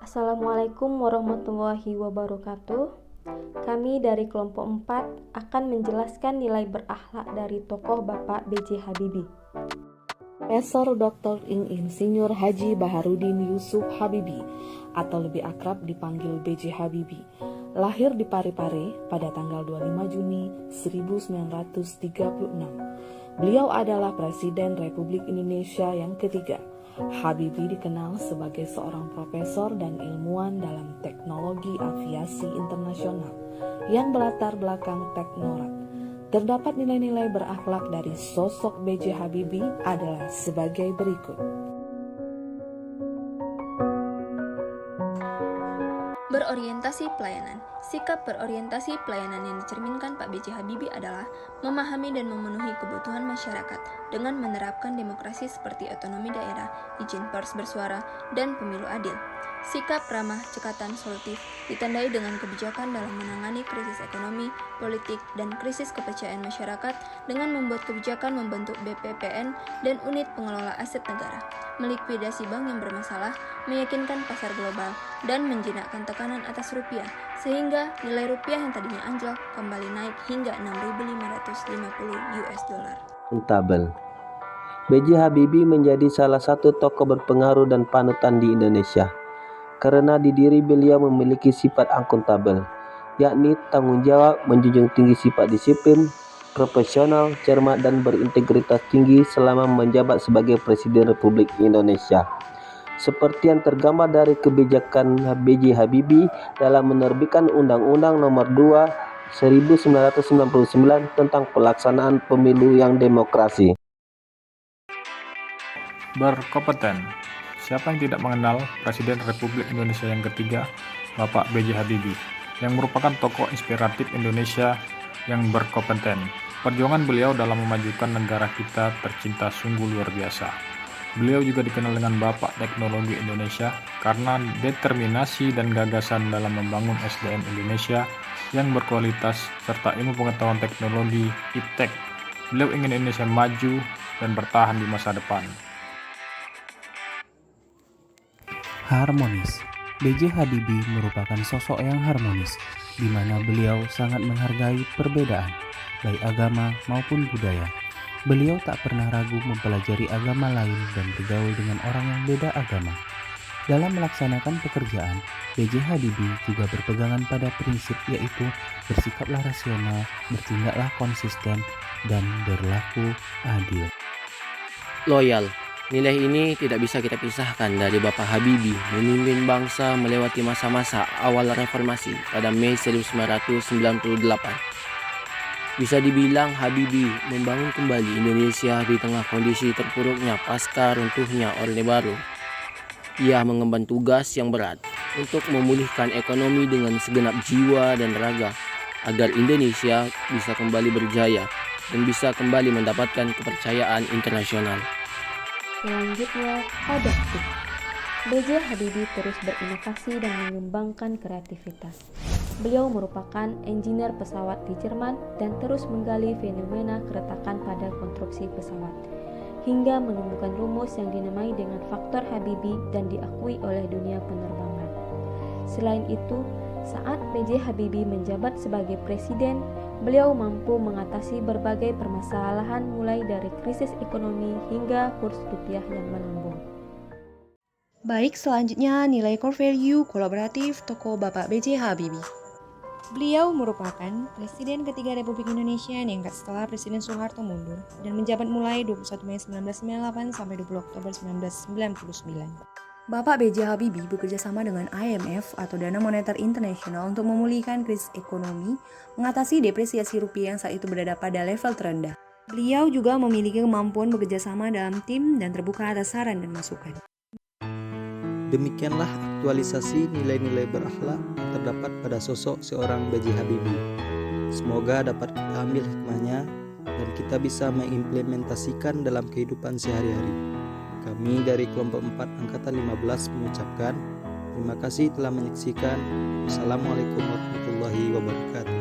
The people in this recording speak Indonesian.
Assalamualaikum warahmatullahi wabarakatuh. Kami dari kelompok 4 akan menjelaskan nilai berakhlak dari tokoh Bapak B.J. Habibie. Profesor Dr. Insinyur Haji Baharudin Yusuf Habibie atau lebih akrab dipanggil B.J. Habibie, lahir di Parepare pada tanggal 25 Juni 1936. Beliau adalah Presiden Republik Indonesia yang ketiga. Habibie dikenal sebagai seorang profesor dan ilmuwan dalam teknologi aviasi internasional yang berlatar belakang teknorat. Terdapat nilai-nilai berakhlak dari sosok B.J. Habibie adalah sebagai berikut. Berorientasi pelayanan. Sikap berorientasi pelayanan yang dicerminkan Pak B.J. Habibie adalah memahami dan memenuhi kebutuhan masyarakat dengan menerapkan demokrasi seperti otonomi daerah, izin pers bersuara, dan pemilu adil. Sikap ramah, cekatan, solutif ditandai dengan kebijakan dalam menangani krisis ekonomi, politik, dan krisis kepercayaan masyarakat dengan membuat kebijakan membentuk BPPN dan unit pengelola aset negara, melikuidasi bank yang bermasalah, meyakinkan pasar global, dan menjinakkan tekanan atas rupiah, sehingga nilai rupiah yang tadinya anjlok kembali naik hingga 6.550 US dollar. Akuntabel. B.J. Habibie menjadi salah satu tokoh berpengaruh dan panutan di Indonesia karena di diri beliau memiliki sifat akuntabel, yakni tanggung jawab, menjunjung tinggi sifat disiplin, profesional, cermat, dan berintegritas tinggi selama menjabat sebagai Presiden Republik Indonesia. Seperti yang tergambar dari kebijakan B.J. Habibie dalam menerbitkan Undang-Undang Nomor 2 1999 tentang pelaksanaan pemilu yang demokrasi. Berkompeten. Siapa yang tidak mengenal Presiden Republik Indonesia yang ketiga, Bapak B.J. Habibie, yang merupakan tokoh inspiratif Indonesia yang berkompeten. Perjuangan beliau dalam memajukan negara kita tercinta sungguh luar biasa. Beliau juga dikenal dengan Bapak Teknologi Indonesia karena determinasi dan gagasan dalam membangun SDM Indonesia yang berkualitas serta ilmu pengetahuan teknologi iptek. Beliau ingin Indonesia maju dan bertahan di masa depan. Harmonis. B.J. Habibie merupakan sosok yang harmonis, di mana beliau sangat menghargai perbedaan, baik agama maupun budaya. Beliau tak pernah ragu mempelajari agama lain dan bergaul dengan orang yang beda agama. Dalam melaksanakan pekerjaan, B.J. Habibie juga berpegangan pada prinsip yaitu bersikaplah rasional, bertindaklah konsisten, dan berlaku adil. Loyal. Nilai ini tidak bisa kita pisahkan dari Bapak Habibie memimpin bangsa melewati masa-masa awal reformasi pada Mei 1998. Bisa dibilang Habibie membangun kembali Indonesia di tengah kondisi terpuruknya pasca runtuhnya Orde Baru. Ia mengemban tugas yang berat untuk memulihkan ekonomi dengan segenap jiwa dan raga agar Indonesia bisa kembali berjaya dan bisa kembali mendapatkan kepercayaan internasional. Selanjutnya, adaptif. B.J. Habibie terus berinovasi dan mengembangkan kreativitas. Beliau merupakan engineer pesawat di Jerman dan terus menggali fenomena keretakan pada konstruksi pesawat, hingga menemukan rumus yang dinamai dengan faktor Habibie dan diakui oleh dunia penerbangan. Selain itu, saat B.J. Habibie menjabat sebagai presiden, beliau mampu mengatasi berbagai permasalahan mulai dari krisis ekonomi hingga kurs rupiah yang melambung. Baik, selanjutnya nilai core value kolaboratif tokoh Bapak B.J. Habibie. Beliau merupakan Presiden ketiga Republik Indonesia yang diangkat setelah Presiden Soeharto mundur dan menjabat mulai 21 Mei 1998 sampai 20 Oktober 1999. Bapak B.J. Habibie bekerja sama dengan IMF atau Dana Moneter Internasional untuk memulihkan krisis ekonomi, mengatasi depresiasi rupiah yang saat itu berada pada level terendah. Beliau juga memiliki kemampuan bekerja sama dalam tim dan terbuka atas saran dan masukan. Demikianlah aktualisasi nilai-nilai berakhlak yang terdapat pada sosok seorang B.J. Habibie. Semoga dapat kita ambil hikmahnya dan kita bisa mengimplementasikan dalam kehidupan sehari-hari. Kami dari kelompok 4 Angkatan 15 mengucapkan terima kasih telah menyaksikan. Wassalamualaikum warahmatullahi wabarakatuh.